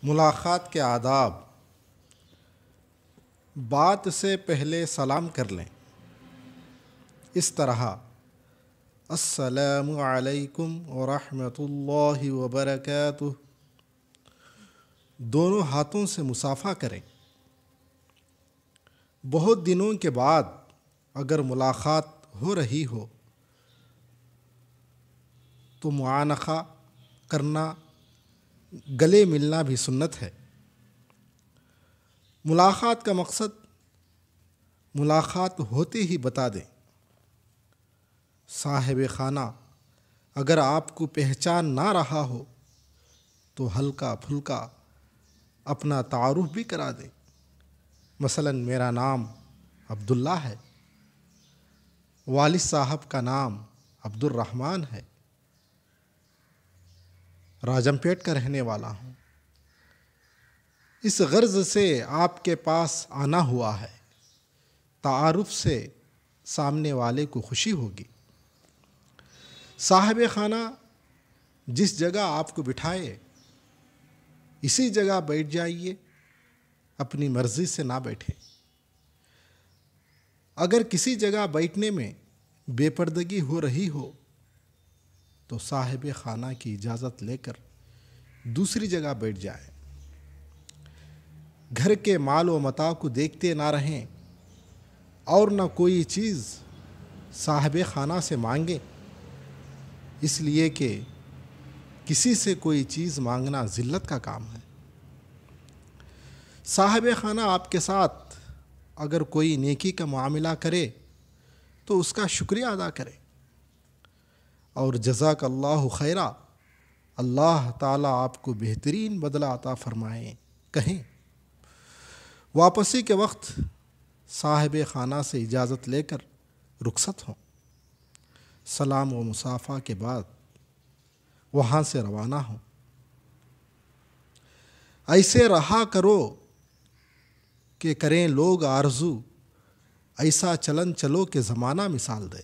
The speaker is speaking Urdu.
ملاقات کے آداب: بات سے پہلے سلام کر لیں، اس طرح السلام علیکم ورحمۃ اللہ وبرکاتہ۔ دونوں ہاتھوں سے مصافحہ کریں۔ بہت دنوں کے بعد اگر ملاقات ہو رہی ہو تو معانقہ کرنا، گلے ملنا بھی سنت ہے۔ ملاقات کا مقصد ملاقات ہوتے ہی بتا دیں۔ صاحب خانہ اگر آپ کو پہچان نہ رہا ہو تو ہلکا پھلکا اپنا تعارف بھی کرا دیں۔ مثلا میرا نام عبداللہ ہے، والد صاحب کا نام عبد الرحمن ہے، راجم پیٹ کا رہنے والا ہوں۔ اس غرض سے آپ کے پاس آنا ہوا ہے، تعارف سے سامنے والے کو خوشی ہوگی۔ صاحب خانہ جس جگہ آپ کو بٹھائے اسی جگہ بیٹھ جائیے، اپنی مرضی سے نہ بیٹھے۔ اگر کسی جگہ بیٹھنے میں بے پردگی ہو رہی ہو تو صاحب خانہ کی اجازت لے کر دوسری جگہ بیٹھ جائیں۔ گھر کے مال و متاع کو دیکھتے نہ رہیں اور نہ کوئی چیز صاحب خانہ سے مانگیں، اس لیے کہ کسی سے کوئی چیز مانگنا ذلت کا کام ہے۔ صاحب خانہ آپ کے ساتھ اگر کوئی نیکی کا معاملہ کرے تو اس کا شکریہ ادا کرے اور جزاک اللہ خیرا، اللہ تعالیٰ آپ کو بہترین بدلہ عطا فرمائیں کہیں۔ واپسی کے وقت صاحب خانہ سے اجازت لے کر رخصت ہوں۔ سلام و مصافحہ کے بعد وہاں سے روانہ ہوں۔ ایسے رہا کرو کہ کریں لوگ آرزو، ایسا چلن چلو کہ زمانہ مثال دے۔